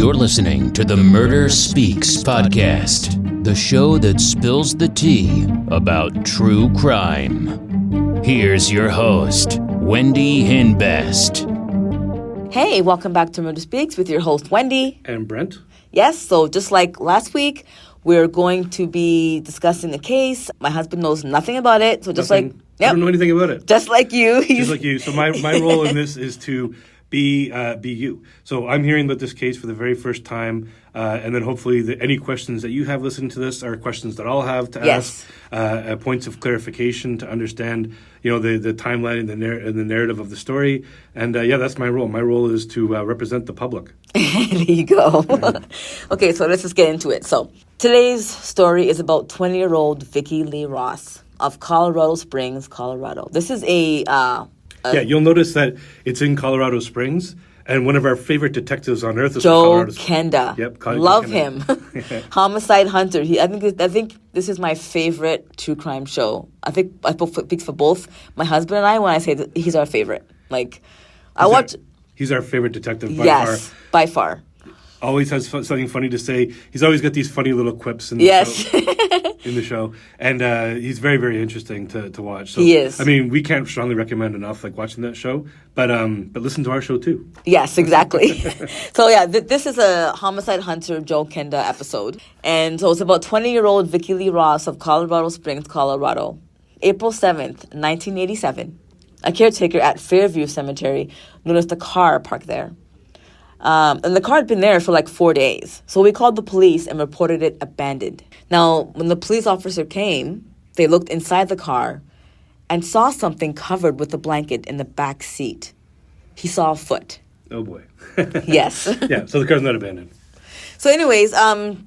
You're listening to the Murder Speaks podcast, the show that spills the tea about true crime. Here's your host, Wendy Hinbest. Hey, welcome back to Murder Speaks with your host, Wendy. And Brent. Yes, so just like last week, we're going to be discussing the case. My husband knows nothing about it, so just Nothing. like... Yep. I don't know anything about it. Just like you. Just like you. So my role in this is to be you. So I'm hearing about this case for the very first time, and then hopefully any questions that you have listening to this are questions that I'll have to ask, points of clarification to understand, the timeline and the narrative of the story. And that's my role. My role is to represent the public. There you go. Okay, so let's just get into it. So today's story is about 20-year-old Vicki Lee Ross of Colorado Springs, Colorado. This is you'll notice that it's in Colorado Springs, and one of our favorite detectives on earth is Joe from Colorado Kenda. Yep, love him. Homicide Hunter. I think this is my favorite true crime show. I think I speak for both my husband and I when I say that he's our favorite. He's our favorite detective by far. Yes, by far. Always has something funny to say. He's always got these funny little quips in the show. And he's very, very interesting to watch. So, he is. I mean, we can't strongly recommend enough watching that show, but listen to our show too. Yes, exactly. So this is a Homicide Hunter Joe Kenda episode. And so it's about 20-year-old Vicki Lee Ross of Colorado Springs, Colorado. April 7th, 1987. A caretaker at Fairview Cemetery noticed a car parked there. And the car had been there for 4 days. So we called the police and reported it abandoned. Now, when the police officer came, they looked inside the car and saw something covered with a blanket in the back seat. He saw a foot. Oh, boy. Yes. Yeah, so the car's not abandoned. So anyways,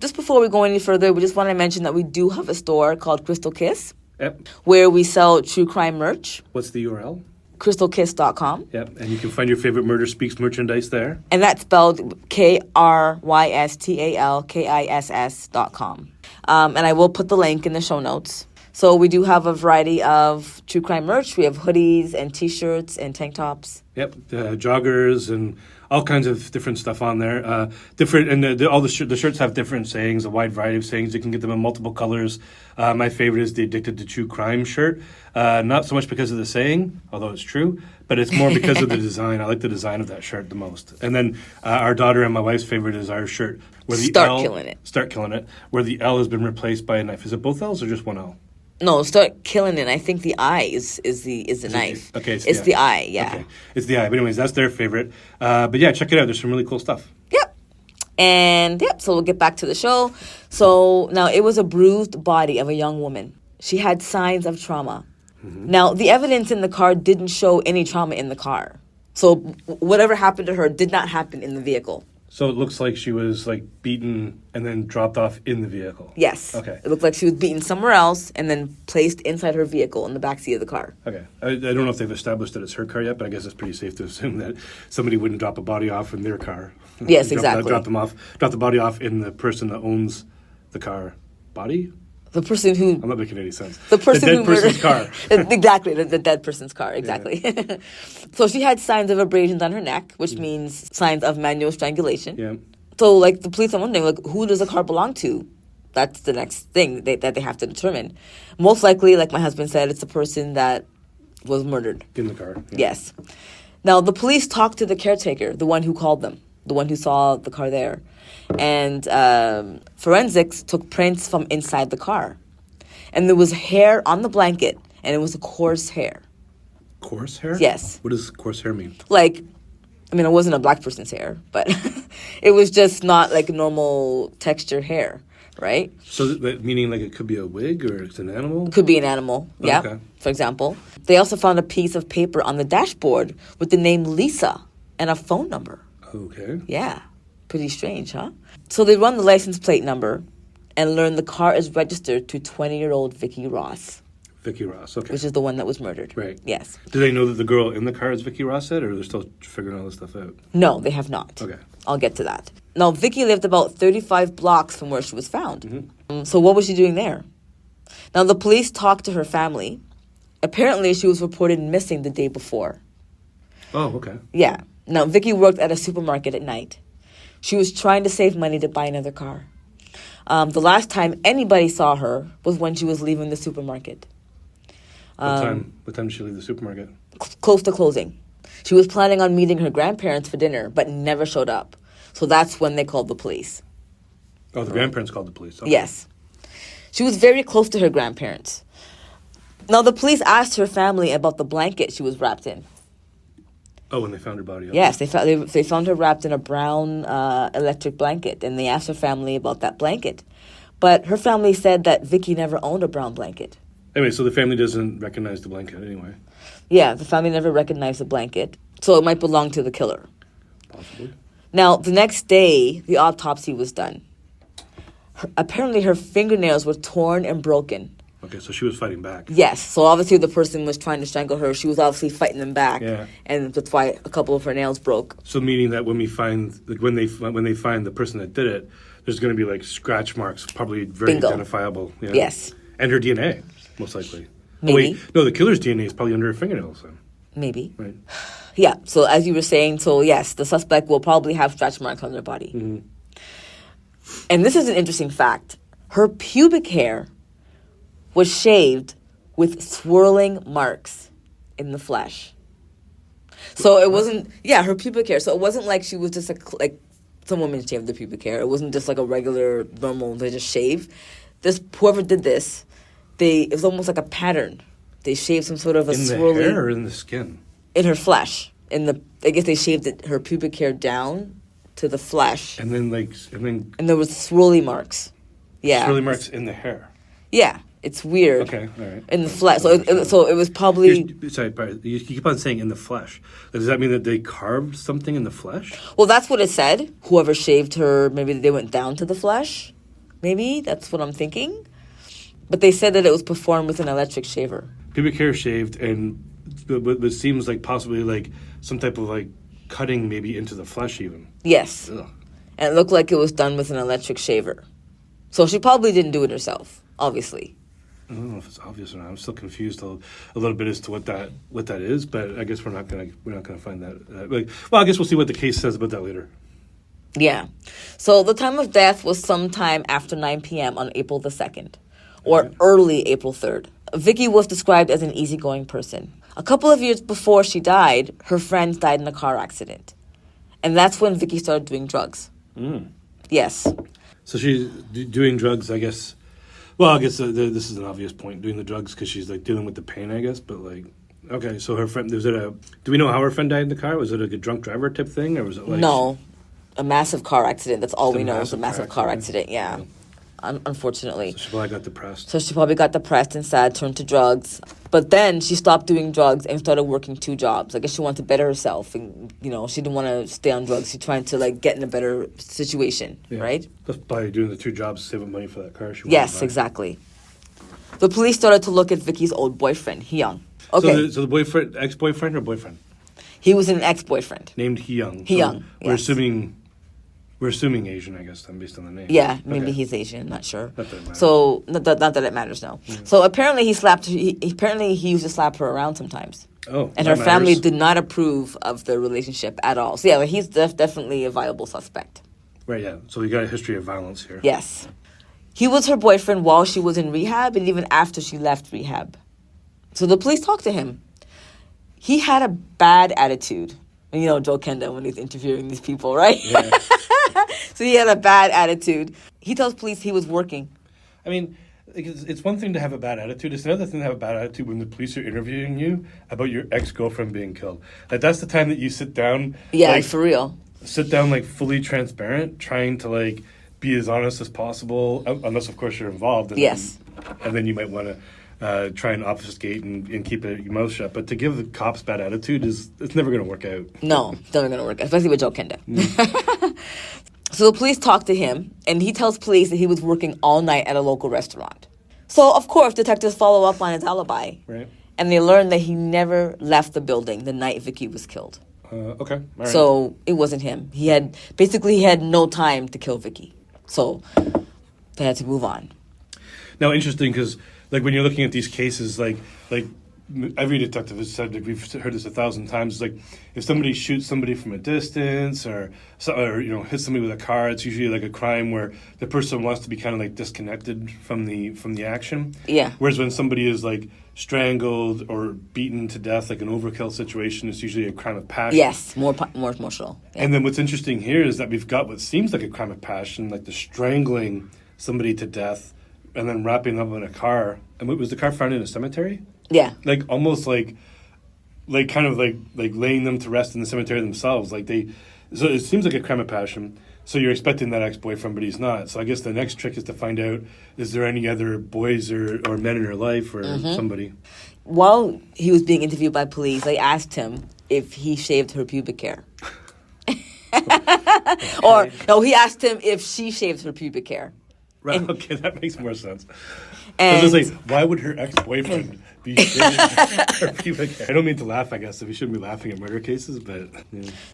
just before we go any further, we just want to mention that we do have a store called Crystal Kiss. Yep. Where we sell true crime merch. What's the URL? crystalkiss.com. Yep, and you can find your favorite Murder Speaks merchandise there. And that's spelled KRYSTALKISS.com. And I will put the link in the show notes. So we do have a variety of true crime merch. We have hoodies and T-shirts and tank tops. Yep, joggers and all kinds of different stuff on there. All the shirts have different sayings, a wide variety of sayings. You can get them in multiple colors. My favorite is the Addicted to True Crime shirt. Not so much because of the saying, although it's true, but it's more because of the design. I like the design of that shirt the most. And then our daughter and my wife's favorite is our shirt where the Start Killing It, where the L has been replaced by a knife. Is it both L's or just one L? No, Start Killing It. I think the I is the knife. Okay, it's the I. Yeah, okay. It's the I. But anyways, that's their favorite. But yeah, check it out. There's some really cool stuff. Yep. And so we'll get back to the show. So now it was a bruised body of a young woman. She had signs of trauma. Mm-hmm. Now the evidence in the car didn't show any trauma in the car. So whatever happened to her did not happen in the vehicle. So it looks like she was beaten and then dropped off in the vehicle. Yes. Okay. It looked like she was beaten somewhere else and then placed inside her vehicle in the backseat of the car. Okay. I don't know if they've established that it's her car yet, but I guess it's pretty safe to assume that somebody wouldn't drop a body off in their car. Yes, exactly. Drop the body off in the person that owns the car body. The person who... I'm not making any sense. The person dead person's car. Exactly, the dead person's car, exactly. Yeah. So she had signs of abrasions on her neck, which means signs of manual strangulation. Yeah. So, the police are wondering, who does the car belong to? That's the next thing that they have to determine. Most likely, like my husband said, it's the person that was murdered. In the car. Yeah. Yes. Now, the police talked to the caretaker, the one who called them, the one who saw the car there. And forensics took prints from inside the car. And there was hair on the blanket, and it was a coarse hair. Coarse hair? Yes. What does coarse hair mean? It wasn't a black person's hair, but it was just not normal texture hair, right? So that meaning it could be a wig or it's an animal? Could be an animal, yeah, okay. For example. They also found a piece of paper on the dashboard with the name Lisa and a phone number. Okay. Yeah. Pretty strange, huh? So they run the license plate number and learn the car is registered to 20-year-old Vicki Ross. Vicki Ross, okay. Which is the one that was murdered. Right. Yes. Do they know that the girl in the car is Vicki Ross yet, or they're still figuring all this stuff out? No, they have not. Okay. I'll get to that. Now, Vicki lived about 35 blocks from where she was found. Mm-hmm. So what was she doing there? Now, the police talked to her family. Apparently, she was reported missing the day before. Oh, okay. Yeah. Now, Vicki worked at a supermarket at night. She was trying to save money to buy another car. The last time anybody saw her was when she was leaving the supermarket. What time did she leave the supermarket? Close to closing. She was planning on meeting her grandparents for dinner, but never showed up. So that's when they called the police. Oh, the grandparents called the police. Okay. Yes. She was very close to her grandparents. Now, the police asked her family about the blanket she was wrapped in. Oh, when they found her body. Okay. Yes, they found her wrapped in a brown electric blanket, and they asked her family about that blanket. But her family said that Vicki never owned a brown blanket. Anyway, so the family doesn't recognize the blanket anyway. Yeah, the family never recognized the blanket, so it might belong to the killer. Possibly. Now, the next day, the autopsy was done. Apparently, her fingernails were torn and broken. Okay, so she was fighting back. Yes, so obviously the person was trying to strangle her. She was obviously fighting them back, Yeah. and that's why a couple of her nails broke. So meaning that when we find, like, when they find the person that did it, there's going to be like scratch marks, probably very Bingo. identifiable. Yeah. Yes. And her DNA, most likely. Maybe. Oh, wait, no, the killer's DNA is probably under her fingernails then. Maybe. Right. Yeah, so as you were saying, so yes, the suspect will probably have stretch marks on their body. Mm-hmm. And this is an interesting fact. Her pubic hair was shaved with swirling marks in the flesh. So it wasn't, her pubic hair. So it wasn't like she was just like some women shave their pubic hair. It wasn't just like a regular, normal, they just shave. Whoever did this, it was almost like a pattern. They shaved some sort of a swirling. In the hair or in the skin? In her flesh. I guess they shaved her pubic hair down to the flesh. And then And there was swirly marks. Yeah. swirly marks in the hair. Yeah. It's weird. Okay, all right. In the flesh. So it was probably... Sorry, you keep on saying in the flesh. Does that mean that they carved something in the flesh? Well, that's what it said. Whoever shaved her, maybe they went down to the flesh. Maybe. That's what I'm thinking. But they said that it was performed with an electric shaver. Pubic hair shaved, and it seems like possibly like some type of like cutting maybe into the flesh even. Yes. Ugh. And it looked like it was done with an electric shaver. So she probably didn't do it herself, obviously. I don't know if it's obvious or not. I'm still confused a little bit as to what that is, but I guess we're not gonna find that. Well, I guess we'll see what the case says about that later. Yeah. So the time of death was sometime after 9 p.m. on April the 2nd, or early April 3rd. Vicki was described as an easygoing person. A couple of years before she died, her friends died in a car accident. And that's when Vicki started doing drugs. Mm. Yes. So she's doing drugs, I guess. Well, I guess this is an obvious point, doing the drugs because she's like dealing with the pain, I guess. But like, okay, so her friend, do we know how her friend died in the car? Was it like a drunk driver type thing, or was it like No, a massive car accident. That's all Just we a know is a massive massive car car accident? accident. Yeah. Unfortunately. So she probably got depressed. So she probably got depressed and sad, turned to drugs. But then she stopped doing drugs and started working 2 jobs. I guess she wanted to better herself. And, she didn't want to stay on drugs. She tried to, get in a better situation, right? Just by doing the 2 jobs, saving money for that car she wanted to Yes, buy. exactly. The police started to look at Vicki's old boyfriend, Hyung. Okay. So the boyfriend, ex-boyfriend or boyfriend? He was an ex-boyfriend. Named Hyung. Hyung, We're yes. assuming Asian, I guess, then, based on the name. Yeah, maybe Okay. he's Asian, not sure. Not that it matters. So, not that it matters, no. So, apparently he used to slap her around sometimes. Oh, And that her family matters. did not approve of their relationship at all. So, yeah, he's definitely a viable suspect. Right, yeah. So we got a history of violence here. Yes. He was her boyfriend while she was in rehab and even after she left rehab. So, the police talked to him. He had a bad attitude. And Joe Kenda when he's interviewing these people, right? Yeah. So he had a bad attitude. He tells police he was working. I mean, it's one thing to have a bad attitude. It's another thing to have a bad attitude when the police are interviewing you about your ex-girlfriend being killed. Like, that's the time that you sit down. Yeah, for real. Sit down, fully transparent, trying to, be as honest as possible, unless, of course, you're involved. And Yes. And then you might want to try and obfuscate and keep your mouth shut. But to give the cops bad attitude it's never going to work out. No, it's never going to work, especially with Joe Kenda. So the police talked to him, and he tells police that he was working all night at a local restaurant. So, of course, detectives follow up on his alibi. Right. And they learn that he never left the building the night Vicki was killed. Okay. All right. So it wasn't him. He had no time to kill Vicki. So they had to move on. Now, interesting, because when you're looking at these cases, every detective has said, like, we've heard this 1,000 times, like, if somebody shoots somebody from a distance or hits somebody with a car, it's usually like a crime where the person wants to be kind of like disconnected from the action. Yeah. Whereas when somebody is like strangled or beaten to death, like an overkill situation, it's usually a crime of passion. Yes, more emotional. Yeah. And then what's interesting here is that we've got what seems like a crime of passion, like the strangling somebody to death and then wrapping up in a car. And was the car found in a cemetery? Yeah. Like almost like kind of like laying them to rest in the cemetery themselves. So it seems like a crime of passion. So you're expecting that ex-boyfriend, but he's not. So I guess the next trick is to find out, is there any other boys or men in her life or somebody? While he was being interviewed by police, they asked him if he shaved her pubic hair. Or, no, he asked him if she shaved her pubic hair. Right, okay, that makes more sense. And I was like, why would her ex-boyfriend be shaving her pubic hair? I don't mean to laugh, I guess, if we shouldn't be laughing at murder cases, but...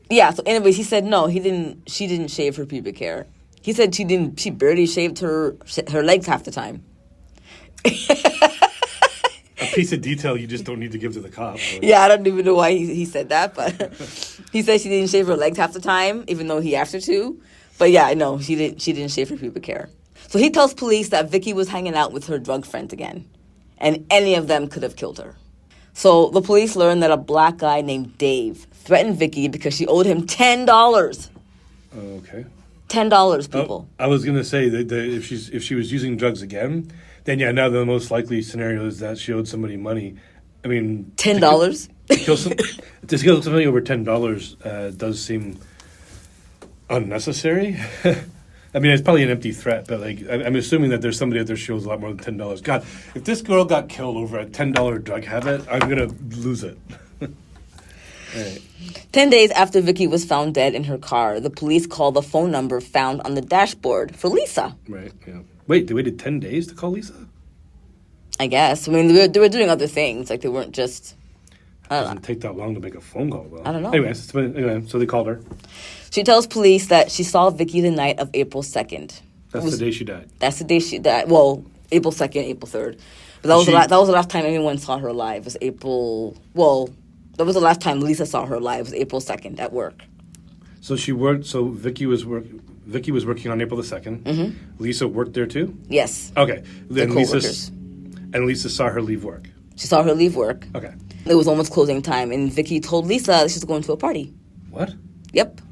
Yeah, so anyways, he said no, she didn't shave her pubic hair. He said she barely shaved her legs half the time. A piece of detail you just don't need to give to the cop. But. Yeah, I don't even know why he said that, but he said she didn't shave her legs half the time, even though he asked her to. But yeah, no, she didn't shave her pubic hair. So he tells police that Vicki was hanging out with her drug friends again, and any of them could have killed her. So the police learned that a black guy named Dave threatened Vicki because she owed him $10. Okay. $10, people. I was gonna say that if she was using drugs again, then yeah, now the most likely scenario is that she owed somebody money. I mean, $10. To kill somebody over $10 does seem unnecessary. I mean, it's probably an empty threat, but like I'm assuming that there's somebody out there who owes a lot more than $10. God, if this girl got killed over a $10 drug habit, I'm gonna lose it. All right. 10 days after Vicki was found dead in her car, the police called the phone number found on the dashboard for Lisa. Right. Yeah. Wait, they waited 10 days to call Lisa? I guess. I mean, they were doing other things. Like, they weren't just... It doesn't take that long to make a phone call, though. I don't know. Anyway, so they called her. She tells police that she saw Vicki the night of April 2nd. That's the day she died. That's the day she died. Well, April 2nd, April 3rd. But that was the last time anyone saw her alive. It was April... Well, that was the last time Lisa saw her alive. It was April 2nd at work. So she worked... So Vicki was working on April the 2nd. Mm-hmm. Lisa worked there, too? Yes. Okay. Then Lisa saw her leave work. She saw her leave work. Okay. It was almost closing time, and Vicki told Lisa she was going to a party. What? Yep.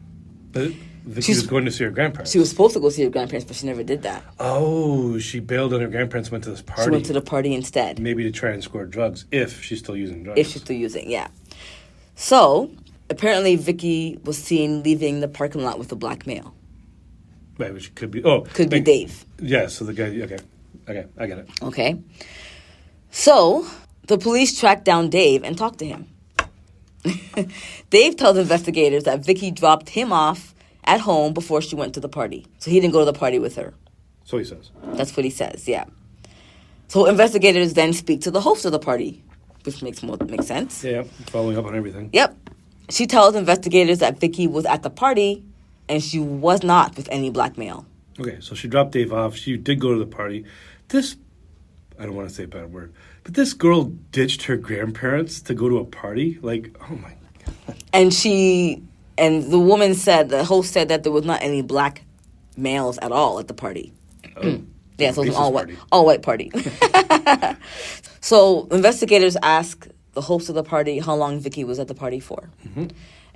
But Vicki was going to see her grandparents. She was supposed to go see her grandparents, but she never did that. Oh, she bailed on her grandparents, went to this party. She went to the party instead. Maybe to try and score drugs, if she's still using drugs. If she's still using, yeah. So, apparently Vicki was seen leaving the parking lot with a black male. Right, which could be... Could be Dave. Yeah, so the guy... Okay, I get it. Okay. So, the police tracked down Dave and talked to him. Dave tells investigators that Vicki dropped him off at home before she went to the party. So he didn't go to the party with her. So he says. That's what he says, yeah. So investigators then speak to the host of the party, which makes sense. Yeah, following up on everything. Yep. She tells investigators that Vicki was at the party and she was not with any black male. Okay, so she dropped Dave off. She did go to the party. I don't want to say a bad word, but this girl ditched her grandparents to go to a party? Like, oh my God. And the woman said, the host said that there was not any black males at all at the party. Oh. Yeah, so it was an all-white party. So investigators ask the host of the party how long Vicki was at the party for. Mm-hmm.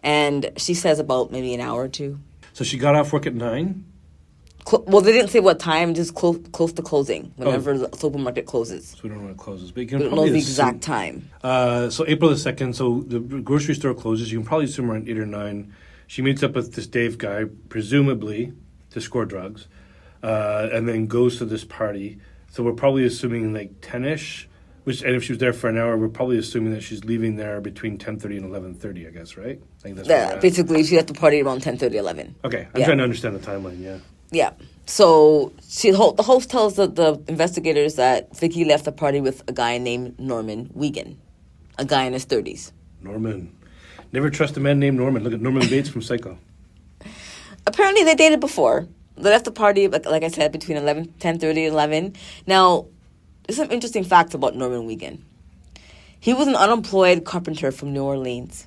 And she says about maybe an hour or two. So she got off work at 9? Well, they didn't say what time, just close to closing, whenever the supermarket closes. So we don't know when it closes. But you we can don't know the exact time. So April the 2nd, so the grocery store closes. You can probably assume around 8 or 9. She meets up with this Dave guy, presumably to score drugs, and then goes to this party. So we're probably assuming like 10-ish, and if she was there for an hour, we're probably assuming that she's leaving there between 10:30 and 11:30, I guess, right? I think that's basically, she's at the party around 10:30, 11. Okay, I'm trying to understand the timeline, yeah. Yeah. So the host tells the investigators that Vicki left the party with a guy named Norman Wiegand, a guy in his 30s. Norman. Never trust a man named Norman. Look at Norman Bates from Psycho. Apparently they dated before. They left the party, like I said, between 10:30 and 11. Now, there's some interesting facts about Norman Wiegand. He was an unemployed carpenter from New Orleans,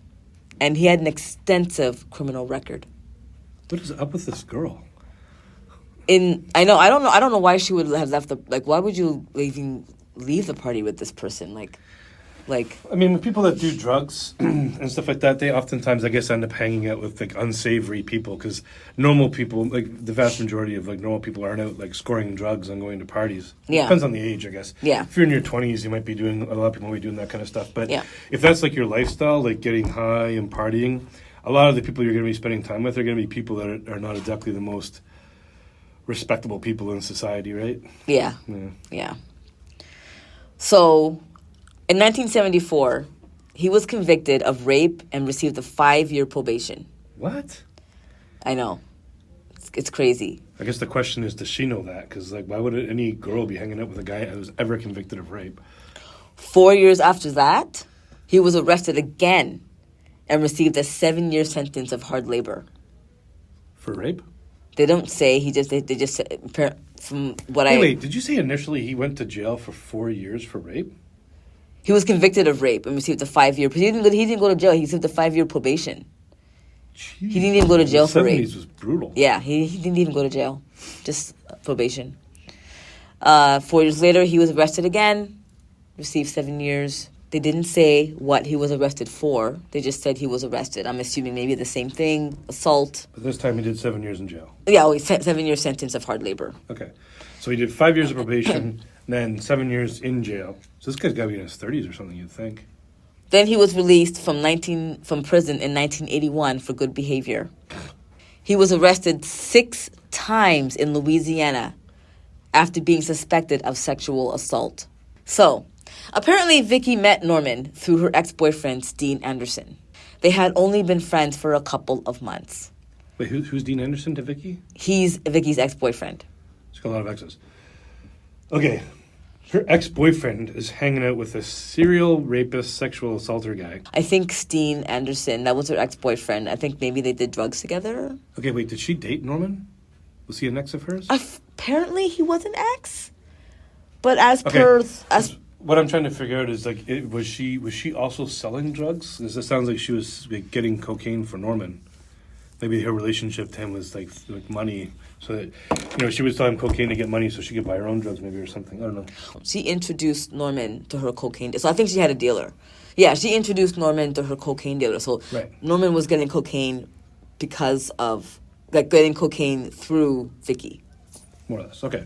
and he had an extensive criminal record. What is up with this girl? I don't know why she would have left why would you even leave the party with this person? I mean, people that do drugs and stuff like that, they oftentimes, I guess, end up hanging out with like unsavory people because normal people, like the vast majority of like normal people, aren't out like scoring drugs and going to parties. Yeah. Depends on the age, I guess. Yeah. If you're in your 20s, you might be doing, a lot of people might be doing that kind of stuff. But Yeah. if that's like your lifestyle, like getting high and partying, a lot of the people you're going to be spending time with are going to be people that are not exactly the most respectable people in society, right? Yeah. Yeah. So, in 1974, he was convicted of rape and received a 5-year probation. What? I know. It's crazy. I guess the question is, does she know that? Because, like, why would any girl be hanging out with a guy who was ever convicted of rape? 4 years after that, he was arrested again and received a 7-year sentence of hard labor. For rape? They don't say. They just said, from what Wait, did you say initially he went to jail for 4 years for rape? He was convicted of rape and received a 5-year. He didn't go to jail. He received a 5-year probation. Jeez. He didn't even go to jail for rape. The 70s was brutal. Yeah, he didn't even go to jail. Just probation. 4 years later, he was arrested again, received 7 years. They didn't say what he was arrested for. They just said he was arrested. I'm assuming maybe the same thing, assault. But this time he did 7 years in jail. Yeah, 7-year sentence of hard labor. Okay. So he did 5 years of probation, then 7 years in jail. So this guy's got to be in his 30s or something, you'd think. Then he was released from prison in 1981 for good behavior. He was arrested 6 times in Louisiana after being suspected of sexual assault. So, apparently Vicki met Norman through her ex-boyfriend, Dean Anderson. They had only been friends for a couple of months. Wait, who's Dean Anderson to Vicki? He's Vicki's ex-boyfriend. She's got a lot of exes. Okay. Her ex-boyfriend is hanging out with a serial rapist, sexual assaulter guy. I think Dean Anderson, that was her ex-boyfriend. I think maybe they did drugs together. Okay, wait, did she date Norman? Was he an ex of hers? Apparently he was an ex. But as what I'm trying to figure out is, like, was she also selling drugs? Because it sounds like she was like, getting cocaine for Norman. Maybe her relationship to him was like money, so that she would sell him cocaine to get money so she could buy her own drugs, maybe, or something. I don't know. She introduced Norman to her cocaine. So I think she had a dealer. Yeah, she introduced Norman to her cocaine dealer. So right. Norman was getting cocaine because of getting cocaine through Vicki. More or less. Okay.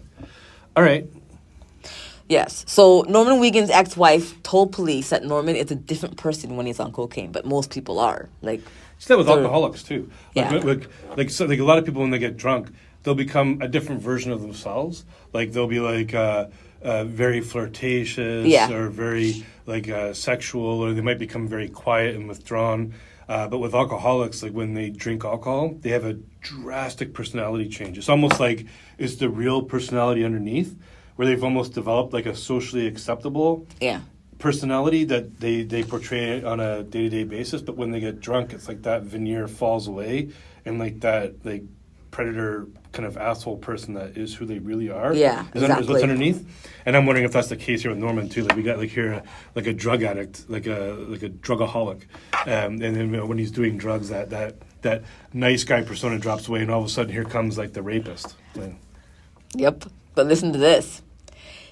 All right. Yes. So Norman Wiegand's ex-wife told police that Norman is a different person when he's on cocaine, but most people are. It's that with alcoholics too. Yeah. So a lot of people when they get drunk, they'll become a different version of themselves. Like they'll be very flirtatious or very sexual, or they might become very quiet and withdrawn. But with alcoholics, like when they drink alcohol, they have a drastic personality change. It's almost like it's the real personality underneath, where they've almost developed like a socially acceptable personality that they portray on a day-to-day basis. But when they get drunk, it's like that veneer falls away, and like that predator kind of asshole person that is who they really are. Yeah, is what's underneath. And I'm wondering if that's the case here with Norman too. Like we got here like a drug addict, like a drugaholic, and then when he's doing drugs, that nice guy persona drops away, and all of a sudden here comes like the rapist. Yep. But listen to this.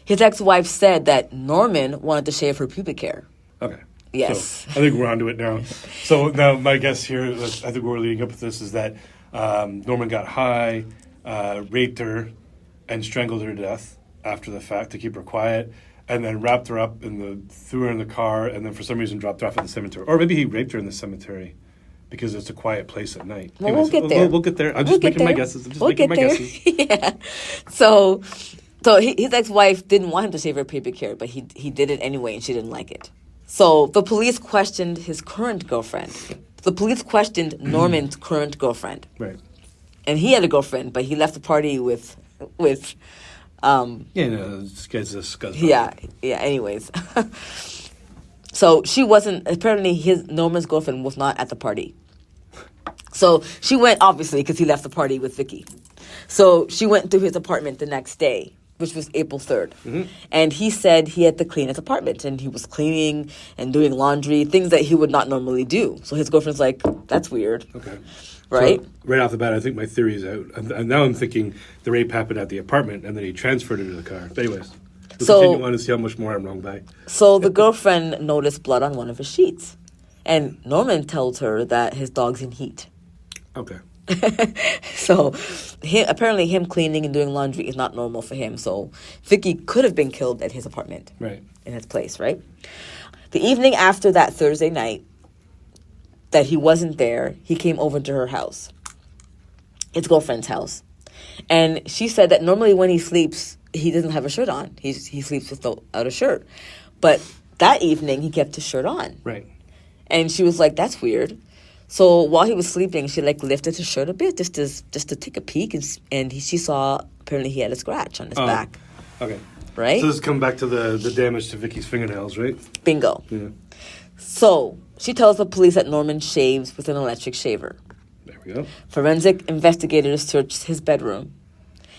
His ex-wife said that Norman wanted to shave her pubic hair. Okay. Yes. So I think we're onto it now. So now my guess here, I think where we're leading up with this is that Norman got high, raped her, and strangled her to death after the fact to keep her quiet, and then wrapped her up threw her in the car, and then for some reason dropped her off at the cemetery. Or maybe he raped her in the cemetery because it's a quiet place at night. Well, we'll get there. We'll get there. I'm just making my guesses. Yeah. So his ex-wife didn't want him to shave her pubic hair, but he did it anyway, and she didn't like it. So the police questioned his current girlfriend. The police questioned Norman's current girlfriend. Right. And he had a girlfriend, but he left the party with this guy's a scuzzbug. Yeah, anyways. So she wasn't, apparently Norman's girlfriend was not at the party. So she went, obviously, because he left the party with Vicki. So she went to his apartment the next day, which was April 3rd. And he said he had to clean his apartment, and he was cleaning and doing laundry, things that he would not normally do. So his girlfriend's like, that's weird. Okay. Right? So, right off the bat, I think my theory is out. And now I'm thinking the rape happened at the apartment, and then he transferred it to the car. But anyways, we'll continue on to see how much more I'm wrong by. So the girlfriend noticed blood on one of his sheets. And Norman tells her that his dog's in heat. Okay. So apparently him cleaning and doing laundry is not normal for him. So Vicki could have been killed at his apartment. Right. In his place, right? The evening after that Thursday night that he wasn't there, he came over to her house, his girlfriend's house. And she said that normally when he sleeps, he doesn't have a shirt on. He sleeps without a shirt. But that evening, he kept his shirt on. Right. And she was like, that's weird. So while he was sleeping, she like lifted his shirt a bit just to take a peek, and she saw apparently he had a scratch on his back. Okay. Right? So this is coming back to the damage to Vicki's fingernails, right? Bingo. Yeah. So she tells the police that Norman shaves with an electric shaver. There we go. Forensic investigators searched his bedroom,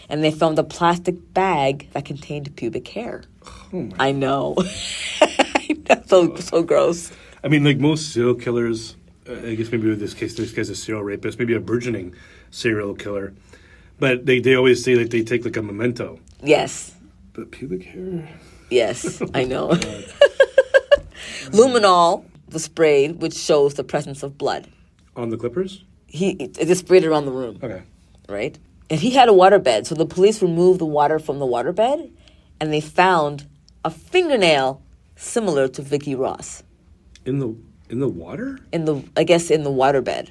and they found a plastic bag that contained pubic hair. Oh my I know. So gross. I mean, like most serial killers, I guess maybe with this guy's a serial rapist, maybe a burgeoning serial killer. But they always say that they take like a memento. Yes. But pubic hair? Yes, I know. Luminol was sprayed, which shows the presence of blood. On the clippers? It just sprayed around the room. Okay. Right? And he had a waterbed, so the police removed the water from the waterbed, and they found a fingernail similar to Vicki Ross. In the water? I guess in the waterbed.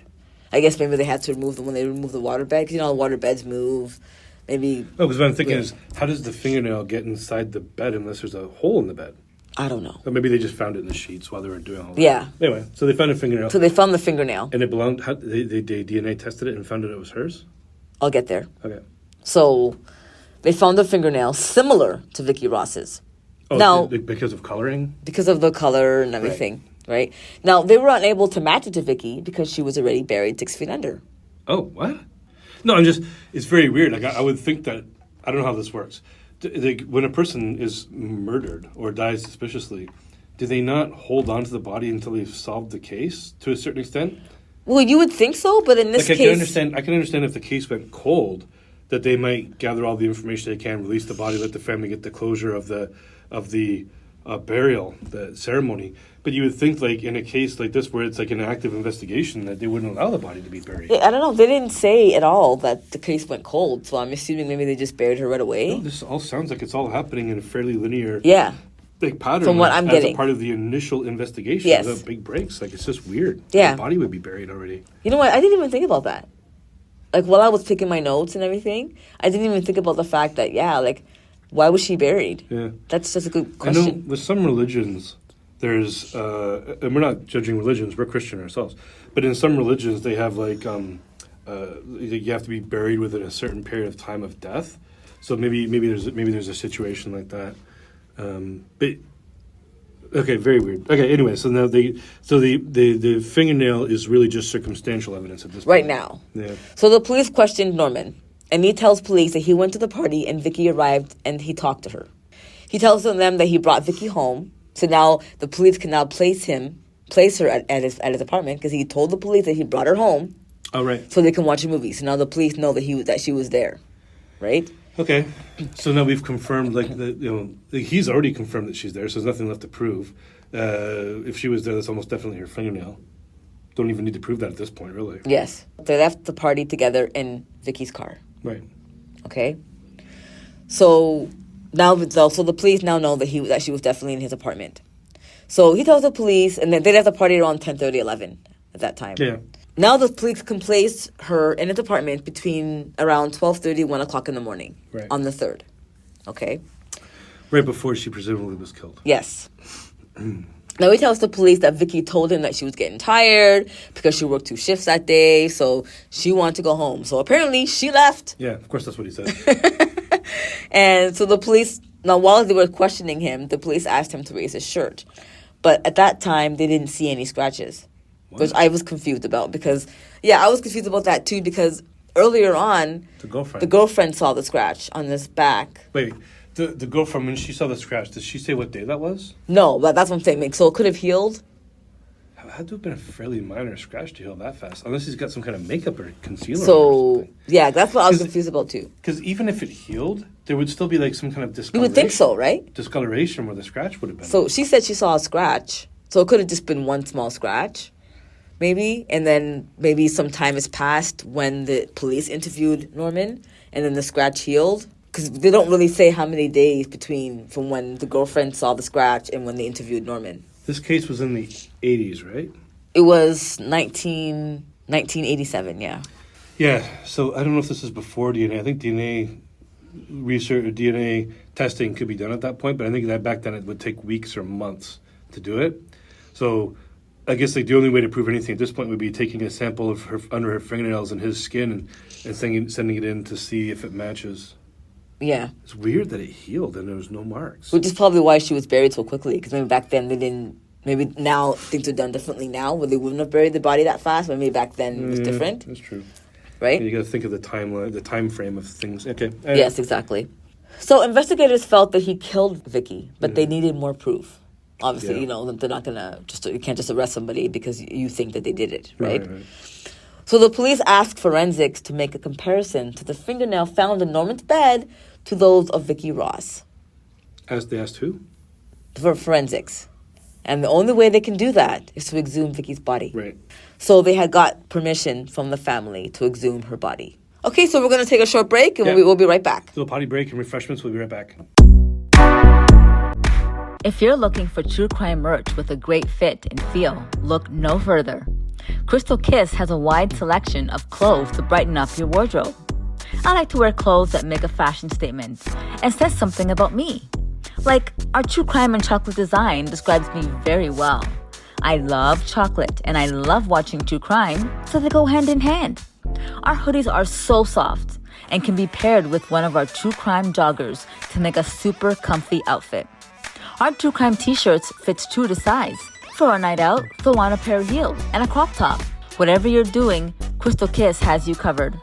I guess maybe they had to remove them when they removed the waterbed, because the waterbeds move. Maybe. No, because what I'm thinking is, how does the fingernail get inside the bed unless there's a hole in the bed? I don't know. Or maybe they just found it in the sheets while they were doing all that. Yeah. Anyway, so they found a fingernail. So they found the fingernail. And it belonged. They DNA tested it and found that it was hers. I'll get there. Okay. So they found a fingernail similar to Vicki Ross's. Oh, now, because of coloring? Because of the color and everything, right? Now, they were unable to match it to Vicki because she was already buried 6 feet under. Oh, what? No, it's very weird. Like, I would think that, I don't know how this works. When a person is murdered or dies suspiciously, do they not hold on to the body until they've solved the case to a certain extent? Well, you would think so, but in this case... I can understand if the case went cold, that they might gather all the information they can, release the body, let the family get the closure of the burial, the ceremony. But you would think, like, in a case like this where it's like an active investigation, that they wouldn't allow the body to be buried. I don't know. They didn't say at all that the case went cold, so I'm assuming maybe they just buried her right away. No, this all sounds like it's all happening in a fairly linear big pattern. From what I'm as getting. a part of the initial investigation Yes. without big breaks. Like, it's just weird. Yeah. The body would be buried already. You know what? I didn't even think about that. Like, while I was taking my notes and everything, I didn't even think about the fact that, why was she buried? Yeah. That's just a good question. I know with some religions, there's, and we're not judging religions, we're Christian ourselves, but in some religions they have like, you have to be buried within a certain period of time of death. So maybe there's a situation like that. But okay, very weird. Okay, anyway, so now the fingernail is really just circumstantial evidence at this point. Right now. Yeah. So the police questioned Norman, and he tells police that he went to the party and Vicki arrived and he talked to her. He tells them that he brought Vicki home, so now the police can now place her at his apartment because he told the police that he brought her home. Oh, right. So they can watch a movie. So now the police know that she was there, right? Okay, so now we've confirmed, he's already confirmed that she's there, so there's nothing left to prove. If she was there, that's almost definitely her fingernail. Don't even need to prove that at this point, really. Yes. They left the party together in Vicki's car. Right. Okay? So now, the police now know that she was definitely in his apartment. So he tells the police, and then they left the party around 10:30, 11 at that time. Yeah. Now the police can place her in his apartment between around 12:30, 1 o'clock in the morning on the 3rd. Okay? Right before she presumably was killed. Yes. Now he tells the police that Vicki told him that she was getting tired because she worked 2 shifts that day, so she wanted to go home. So apparently she left. Yeah, of course that's what he said. And so the police, now while they were questioning him, the police asked him to raise his shirt. But at that time, they didn't see any scratches. What? Which I was confused about because, I was confused about that too because earlier on, the girlfriend saw the scratch on his back. Wait, The girlfriend, when she saw the scratch, did she say what day that was? No, but that's what I'm saying. Like, so it could have healed. Had to have been a fairly minor scratch to heal that fast, unless he's got some kind of makeup or concealer. So, or something. yeah, that's what I was confused about too. Because even if it healed, there would still be like some kind of discoloration. You would think so, right? Discoloration where the scratch would have been. So she said she saw a scratch. So it could have just been one small scratch, maybe. And then maybe some time has passed when the police interviewed Norman, and then the scratch healed. Because they don't really say how many days from when the girlfriend saw the scratch and when they interviewed Norman. This case was in the 80s, right? It was 1987, yeah. Yeah, so I don't know if this is before DNA. I think DNA research or DNA testing could be done at that point, but I think that back then it would take weeks or months to do it. So I guess like the only way to prove anything at this point would be taking a sample of her under her fingernails and his skin and sending it in to see if it matches. Yeah. It's weird that it healed and there was no marks. Which is probably why she was buried so quickly, because maybe back then they didn't. Maybe now things are done differently now, where they wouldn't have buried the body that fast, but maybe back then it was different. That's true. Right? You got to think of the timeline, the time frame of things. Okay. Yes, exactly. So investigators felt that he killed Vicki, but they needed more proof. Obviously, you know, they're not gonna you can't just arrest somebody because you think that they did it, right? Right. So the police asked forensics to make a comparison to the fingernail found in Norman's bed to those of Vicki Ross. They asked who? For forensics. And the only way they can do that is to exhume Vicki's body. Right. So they had got permission from the family to exhume her body. Okay, so we're going to take a short break, and we'll be right back. Do a potty break and refreshments. We'll be right back. If you're looking for true crime merch with a great fit and feel, look no further. Crystal Kiss has a wide selection of clothes to brighten up your wardrobe. I like to wear clothes that make a fashion statement and says something about me. Like, our true crime and chocolate design describes me very well. I love chocolate and I love watching true crime, so they go hand in hand. Our hoodies are so soft and can be paired with one of our true crime joggers to make a super comfy outfit. Our true crime t-shirts fits true to size. For a night out, throw on a pair of heels and a crop top. Whatever you're doing, Crystal Kiss has you covered.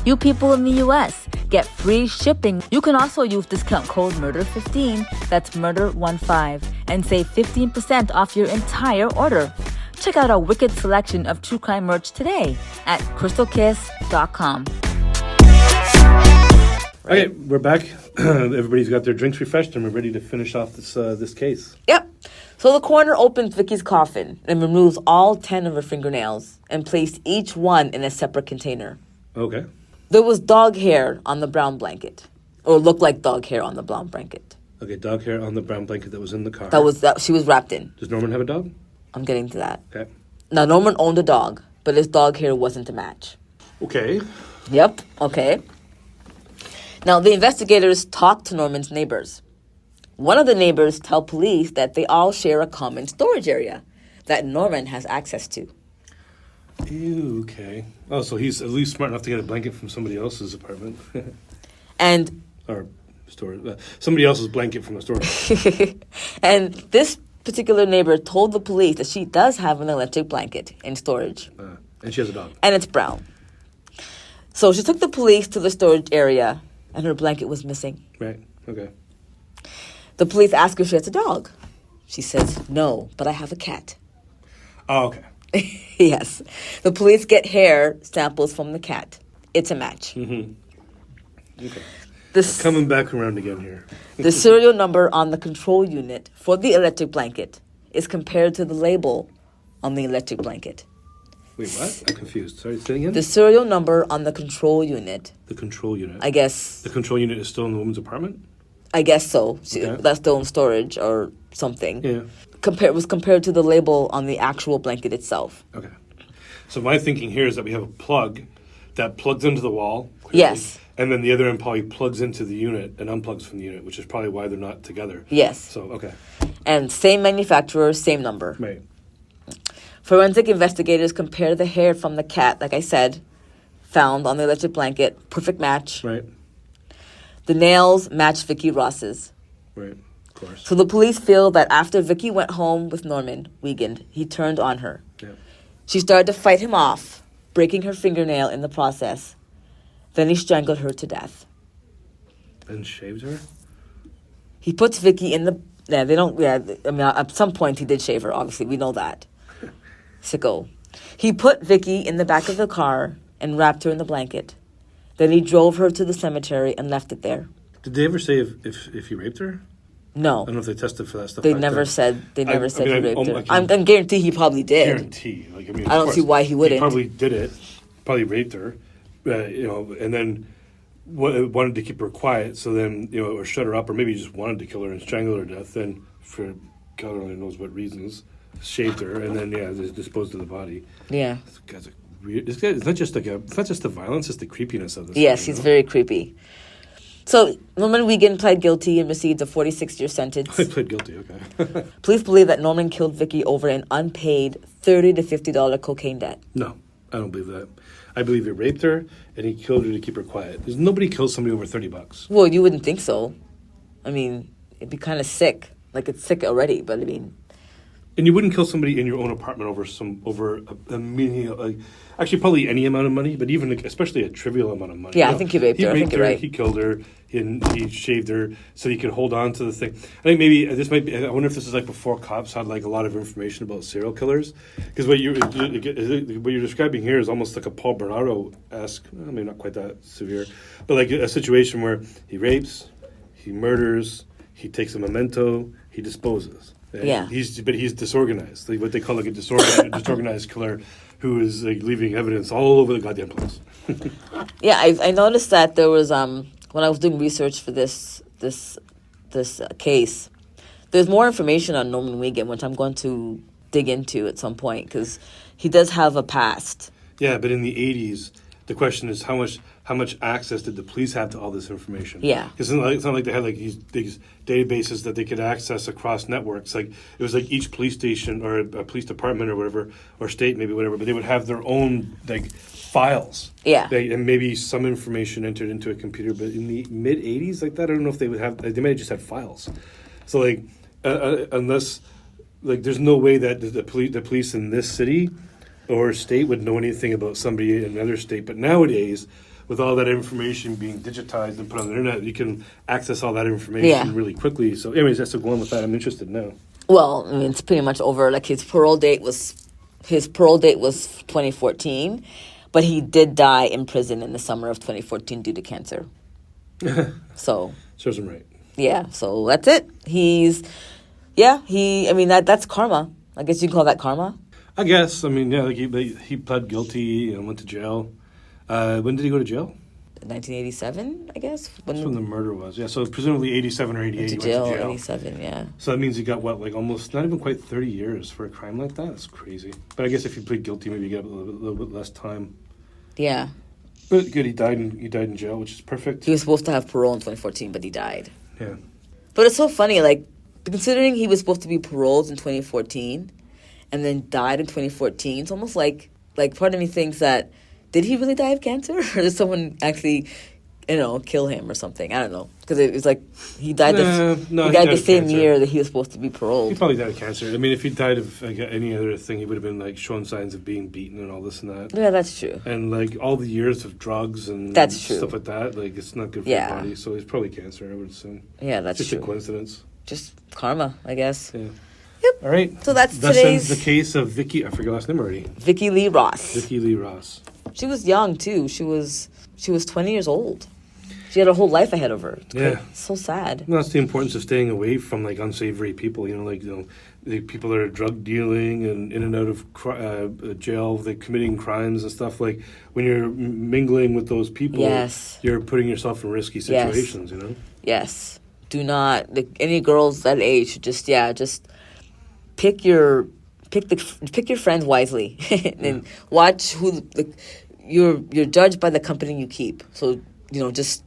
You people in the US, get free shipping. You can also use discount code MURDER15, that's MURDER15, and save 15% off your entire order. Check out our wicked selection of true crime merch today at crystalkiss.com. Okay, we're back. Everybody's got their drinks refreshed, and we're ready to finish off this case. Yep. So the coroner opened Vicki's coffin and removes all 10 of her fingernails and placed each one in a separate container. Okay. There was dog hair on the brown blanket, or looked like dog hair on the brown blanket. Okay, dog hair on the brown blanket that was in the car. That she was wrapped in. Does Norman have a dog? I'm getting to that. Okay. Now, Norman owned a dog, but his dog hair wasn't a match. Okay. Yep, okay. Now, the investigators talked to Norman's neighbors. One of the neighbors tell police that they all share a common storage area that Norman has access to. Ew, okay. Oh, so he's at least smart enough to get a blanket from somebody else's apartment. And or store. Somebody else's blanket from the store. and this particular neighbor told the police that she does have an electric blanket in storage. And she has a dog. And it's brown. So she took the police to the storage area, and her blanket was missing. Right, okay. The police asked her if she has a dog. She says, no, but I have a cat. Oh, okay. Yes. The police get hair samples from the cat. It's a match. Mm-hmm. Okay. Coming back around again here. The serial number on the control unit for the electric blanket is compared to the label on the electric blanket. Wait, what? I'm confused. Sorry, say it again? The serial number on the control unit. The control unit? I guess. The control unit is still in the woman's apartment? I guess so. Okay. That's still in storage or something. Yeah. Was compared to the label on the actual blanket itself. Okay. So my thinking here is that we have a plug that plugs into the wall. Clearly, yes. And then the other end probably plugs into the unit and unplugs from the unit, which is probably why they're not together. Yes. So, okay. And same manufacturer, same number. Right. Forensic investigators compare the hair from the cat, like I said, found on the electric blanket. Perfect match. Right. The nails match Vicki Ross's. Right, of course. So the police feel that after Vicki went home with Norman Wiegand, he turned on her. Yeah. She started to fight him off, breaking her fingernail in the process. Then he strangled her to death. And shaved her? He puts Vicki in the... Yeah, they don't... Yeah, I mean, at some point he did shave her, obviously. We know that. Sicko. He put Vicki in the back of the car and wrapped her in the blanket. Then he drove her to the cemetery and left it there. Did they ever say if he raped her? No. I don't know if they tested for that stuff. They never said he raped her. I'm guarantee he probably did. Guarantee. Like, I mean, I don't see why he wouldn't. He probably did it. Probably raped her. And then wanted to keep her quiet. So then, or shut her up, or maybe he just wanted to kill her and strangle her to death. Then, for God only knows what reasons, shaved her and then disposed of the body. Yeah. This guy's weird. This guy, it's not just the violence, it's the creepiness of this. Yes, he's very creepy. So, Norman Wiegand pled guilty and received a 46-year sentence. I pled guilty, okay. Police believe that Norman killed Vicki over an unpaid $30 to $50 cocaine debt. No, I don't believe that. I believe he raped her and he killed her to keep her quiet. There's nobody kills somebody over $30. Well, you wouldn't think so. I mean, it'd be kind of sick. Like, it's sick already, but I mean... And you wouldn't kill somebody in your own apartment over a menial, actually probably any amount of money, but even especially a trivial amount of money. Yeah, I think he raped her. I think you're right. He killed her. He shaved her so he could hold on to the thing. I think maybe this might be. I wonder if this is like before cops had like a lot of information about serial killers, because what you're describing here is almost like a Paul Bernardo-esque. Well, maybe not quite that severe, but like a situation where he rapes, he murders, he takes a memento, he disposes. Yeah, he's disorganized. Like what they call like a disorganized killer who is like leaving evidence all over the goddamn place. Yeah, I noticed that there was when I was doing research for this case, there's more information on Norman Wiegand, which I'm going to dig into at some point because he does have a past. Yeah, but in the 80s, the question is how much access did the police have to all this information? Yeah. Because it's not like they had like these databases that they could access across networks. Like it was like each police station or a police department or whatever, or state maybe whatever, but they would have their own like files. Yeah. And maybe some information entered into a computer. But in the mid 80s, like that, I don't know if they would have. They might have just had files. So like unless like there's no way that the police in this city or state would know anything about somebody in another state. But nowadays, with all that information being digitized and put on the internet, you can access all that information really quickly. So anyways, that's a go on with that. I'm interested now. Well, I mean, it's pretty much over. Like his parole date was 2014, but he did die in prison in the summer of 2014 due to cancer. So serves him right. Yeah, so that's it. That's karma. I guess you can call that karma. I guess. I mean, yeah, like he pled guilty and went to jail. When did he go to jail? 1987, I guess. That's when the murder was. Yeah, so presumably 87 or 88 went to jail. 87, yeah. So that means he got, like almost, not even quite 30 years for a crime like that? That's crazy. But I guess if you plead guilty, maybe you get a little bit less time. Yeah. But good, he died in jail, which is perfect. He was supposed to have parole in 2014, but he died. Yeah. But it's so funny, like, considering he was supposed to be paroled in 2014 and then died in 2014, it's almost like part of me thinks that, did he really die of cancer? Or did someone actually, kill him or something? I don't know. Because it was like, he died the same year that he was supposed to be paroled. He probably died of cancer. I mean, if he died of like any other thing, he would have been like showing signs of being beaten and all this and that. Yeah, that's true. And like all the years of drugs and stuff like that, like it's not good for your body. So it's probably cancer, I would assume. Yeah, that's just true. Just a coincidence. Just karma, I guess. Yeah. Yep. All right. So that's that today's... ends the case of Vicki... I forgot her last name already. Vicki Lee Ross. Vicki Lee Ross. She was young, too. She was 20 years old. She had her whole life ahead of her. Yeah. So sad. Well, that's the importance of staying away from, like, unsavory people. The people that are drug dealing and in and out of jail, like, committing crimes and stuff. Like, when you're mingling with those people, you're putting yourself in risky situations, Yes. Do not... any girls that age should just pick your friends wisely and watch who you're judged by the company you keep. So just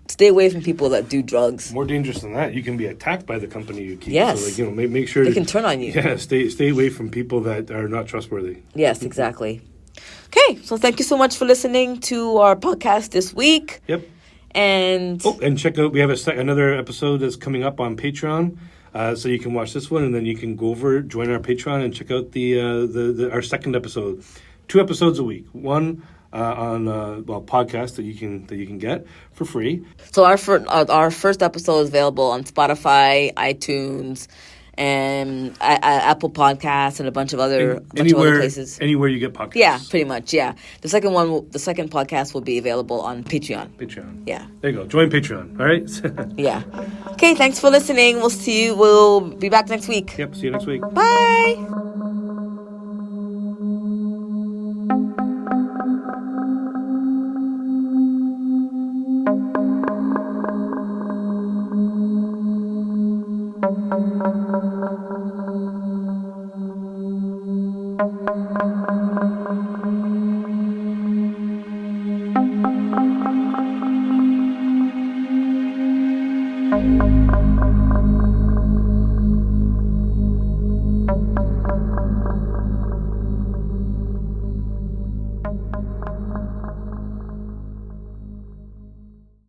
stay away from people that do drugs. More dangerous than that, you can be attacked by the company you keep. Yes. So make sure they can turn on you. Yeah, stay away from people that are not trustworthy. Yes, exactly. Okay, so thank you so much for listening to our podcast this week. Yep. And check out, we have another episode that's coming up on Patreon. So you can watch this one, and then you can go over, join our Patreon, and check out our second episode. 2 episodes a week. One on podcasts that you can get for free. So our first episode is available on Spotify, iTunes, and Apple Podcasts, and a bunch of other places. Anywhere you get podcasts. Yeah, pretty much. Yeah, the second podcast will be available on Patreon. Yeah. There you go. Join Patreon. All right. Yeah. Okay. Thanks for listening. We'll see you. We'll be back next week. Yep. See you next week. Bye. Thank you.